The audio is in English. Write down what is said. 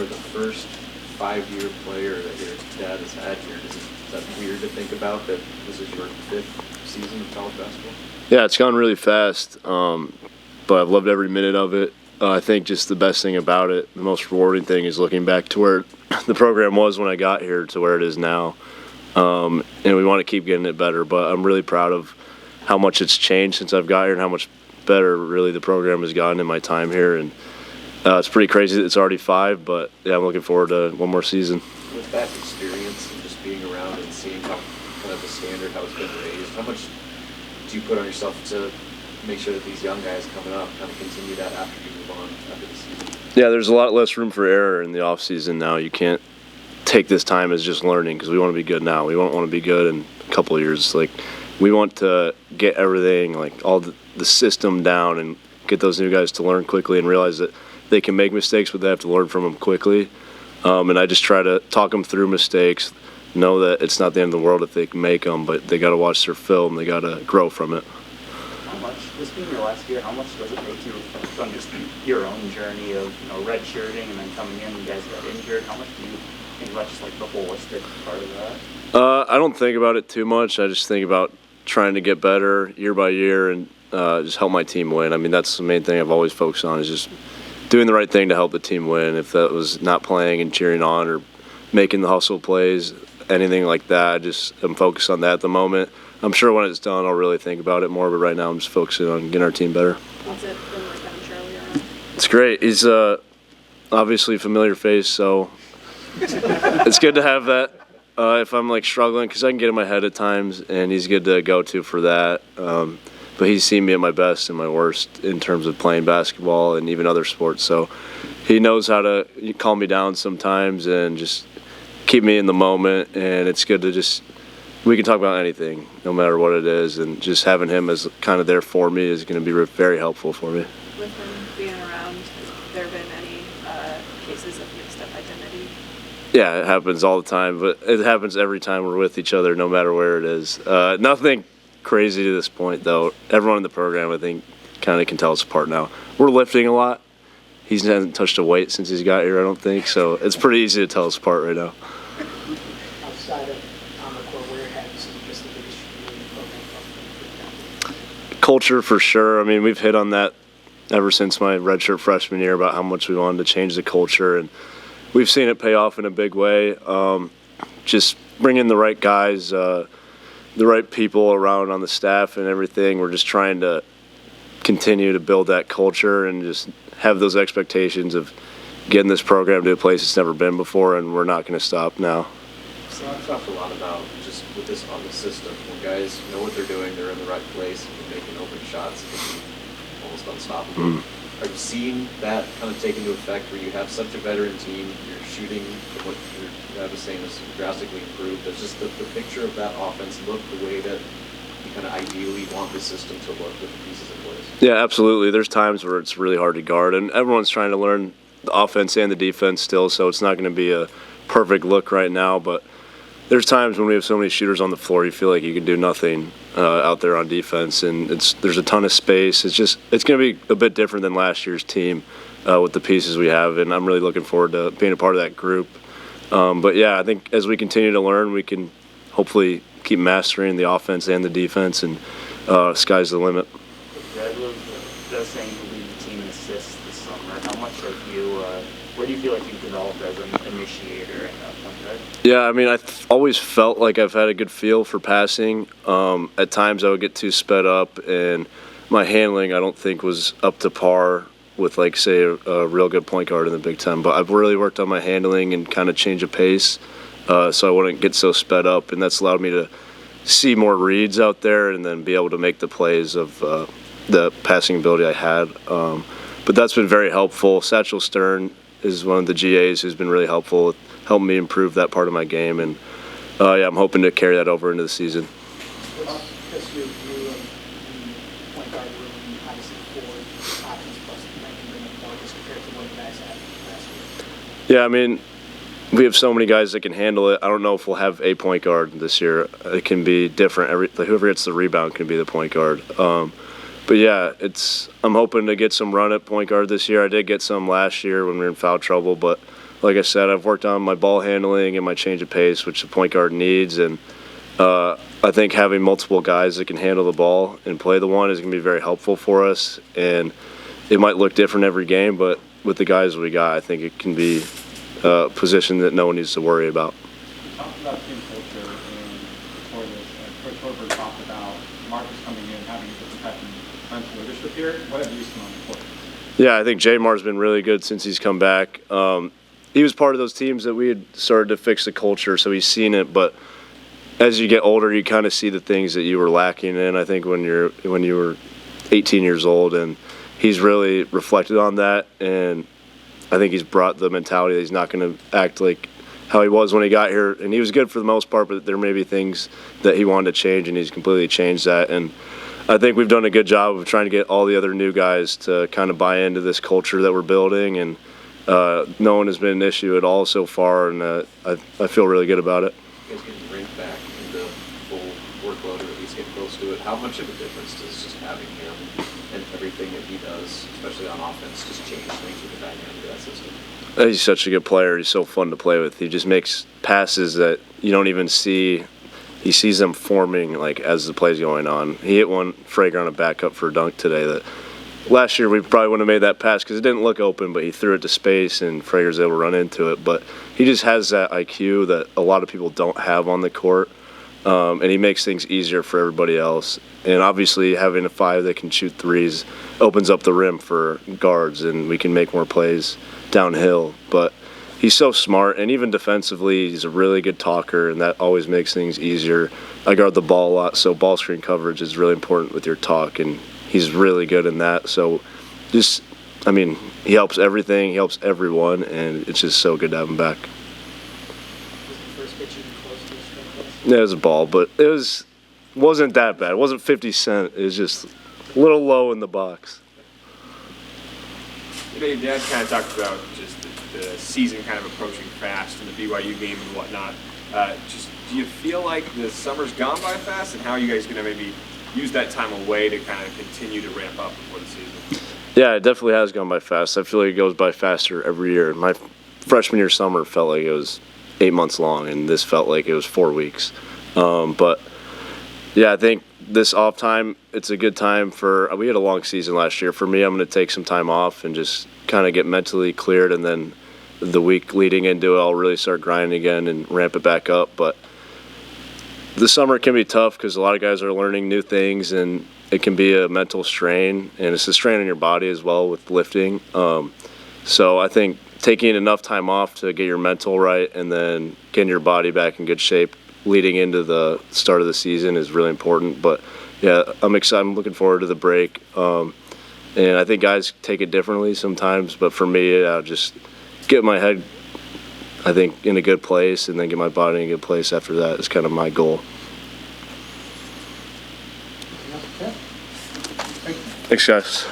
are the first 5-year player that your dad has had here. Is that weird to think about, that this is your 5th season of college basketball? Yeah, it's gone really fast, but I've loved every minute of it. I think just the best thing about it, the most rewarding thing, is looking back to where the program was when I got here to where it is now. And we want to keep getting it better, but I'm really proud of how much it's changed since I've got here and how much better really the program has gotten in my time here. And it's pretty crazy that it's already 5, but yeah, I'm looking forward to one more season. With that experience and just being around and seeing how kind of the standard, how it's been raised, how much do you put on yourself to make sure that these young guys coming up kind of continue that after you move on after the season? Yeah, there's a lot less room for error in the off season now. You can't take this time as just learning, because we want to be good now. We won't want to be good in a couple of years. Like, we want to get everything, like all the system down, and get those new guys to learn quickly and realize that they can make mistakes, but they have to learn from them quickly. And I just try to talk them through mistakes, know that it's not the end of the world if they can make them, but they got to watch their film. They got to grow from it. How much, this being your last year, how much does it make you from just your own journey of, redshirting and then coming in, you guys got injured? How much do you think about just like the holistic part of that? I don't think about it too much. I just think about trying to get better year by year and just help my team win. I mean, that's the main thing I've always focused on, is just doing the right thing to help the team win. If that was not playing and cheering on or making the hustle plays, anything like that, I'm focused on that at the moment. I'm sure when it's done, I'll really think about it more, but right now I'm just focusing on getting our team better. What's it been like having Charlie around? It's great. He's obviously a familiar face, so it's good to have that if I'm like struggling, because I can get in my head at times, and he's good to go to for that. But he's seen me at my best and my worst in terms of playing basketball and even other sports, so he knows how to calm me down sometimes and just keep me in the moment. And it's good to we can talk about anything, no matter what it is, and just having him as kind of there for me is going to be very helpful for me. With him being around, has there been any cases of mixed up identity? Yeah, it happens all the time, but it happens every time we're with each other, no matter where it is. Nothing crazy to this point, though. Everyone in the program, I think, kind of can tell us apart now. We're lifting a lot. He hasn't touched a weight since he's got here, I don't think, so it's pretty easy to tell us apart right now. Outside of on the court, where have you seen just the biggest issue in the program? Culture, for sure. I mean, we've hit on that ever since my redshirt freshman year about how much we wanted to change the culture, and we've seen it pay off in a big way. Just bringing the right guys, the right people around on the staff and everything. We're just trying to continue to build that culture and just have those expectations of getting this program to a place it's never been before, and we're not going to stop now. So I've talked a lot about just with this on the system, when guys know what they're doing, they're in the right place, and they're making open shots, it can be almost unstoppable. Are you seeing that kind of take into effect where you have such a veteran team, you're shooting, from what I was saying is drastically improved? Does just the picture of that offense look the way that you kind of ideally want the system to look with the pieces in place? Yeah, absolutely. There's times where it's really hard to guard, and everyone's trying to learn the offense and the defense still, so it's not going to be a perfect look right now, but there's times when we have so many shooters on the floor, you feel like you can do nothing out there on defense, and there's a ton of space. It's going to be a bit different than last year's team with the pieces we have, and I'm really looking forward to being a part of that group. But yeah, I think as we continue to learn, we can hopefully keep mastering the offense and the defense, and sky's the limit. Red was saying to lead the team in assists this summer. How much have you, where do you feel like you've developed as an initiator and a point guard? Yeah, I mean, I've always felt like I've had a good feel for passing. At times I would get too sped up, and my handling I don't think was up to par with, like, say, a real good point guard in the Big Ten. But I've really worked on my handling and kind of change of pace so I wouldn't get so sped up, and that's allowed me to see more reads out there and then be able to make the plays of the passing ability I had. But that's been very helpful. Satchel Stern is one of the GAs who's been really helpful, helped me improve that part of my game, and yeah, I'm hoping to carry that over into the season. Because you and the point guard room, obviously four options plus the ranking bring up more just compared to what you guys had last year. Yeah, I mean, we have so many guys that can handle it. I don't know if we'll have a point guard this year. It can be different. Whoever gets the rebound can be the point guard. But yeah, I'm hoping to get some run at point guard this year. I did get some last year when we were in foul trouble, but like I said, I've worked on my ball handling and my change of pace, which the point guard needs, and I think having multiple guys that can handle the ball and play the one is going to be very helpful for us. And it might look different every game, but with the guys we got, I think it can be a position that no one needs to worry about. Talk about team culture and before this. Coach Hoiberg talked about Marcus coming in, having a different type of mental leadership here. What have you seen on the court? Yeah, I think Jamar's been really good since he's come back. He was part of those teams that we had started to fix the culture, so he's seen it. But as you get older, you kind of see the things that you were lacking in. I think when you were 18 years old, and he's really reflected on that. And I think he's brought the mentality that he's not going to act like how he was when he got here. And he was good for the most part, but there may be things that he wanted to change, and he's completely changed that. And I think we've done a good job of trying to get all the other new guys to kind of buy into this culture that we're building. And no one has been an issue at all so far, and I feel really good about it. You guys getting Rienk back into full workload, or at least get close to it. How much of a difference does just having him and everything that he does, especially on offense, just change things with the dynamic of that system? He's such a good player. He's so fun to play with. He just makes passes that you don't even see. He sees them forming like as the play's going on. He hit one Frager on a back up for a dunk today that last year we probably wouldn't have made that pass because it didn't look open, but he threw it to space and Frager's able to run into it. But he just has that IQ that a lot of people don't have on the court, and he makes things easier for everybody else. And obviously having a 5 that can shoot threes opens up the rim for guards, and we can make more plays downhill. But he's so smart, and even defensively, he's a really good talker, and that always makes things easier. I guard the ball a lot, so ball screen coverage is really important with your talk, and he's really good in that. So just, he helps everything, he helps everyone, and it's just so good to have him back. Was the first pitch even close to the strike test? Yeah, it was a ball, but it wasn't that bad. It wasn't 50 Cent. It was just a little low in the box. You know, your dad kind of talked about just the season kind of approaching fast and the BYU game and whatnot. Just do you feel like the summer's gone by fast, and how are you guys going to maybe use that time away to kind of continue to ramp up before the season? Yeah, it definitely has gone by fast. I feel like it goes by faster every year. My freshman year summer felt like it was 8 months long, and this felt like it was 4 weeks. But yeah, I think this off time, it's a good time we had a long season last year. For me, I'm going to take some time off and just kind of get mentally cleared, and then the week leading into it, I'll really start grinding again and ramp it back up. But the summer can be tough because a lot of guys are learning new things, and it can be a mental strain, and it's a strain on your body as well with lifting. So I think taking enough time off to get your mental right and then getting your body back in good shape leading into the start of the season is really important. But yeah, I'm excited. I'm looking forward to the break. And I think guys take it differently sometimes, but for me, just get my head, I think, in a good place, and then get my body in a good place after that is kind of my goal. Okay. Thanks, guys.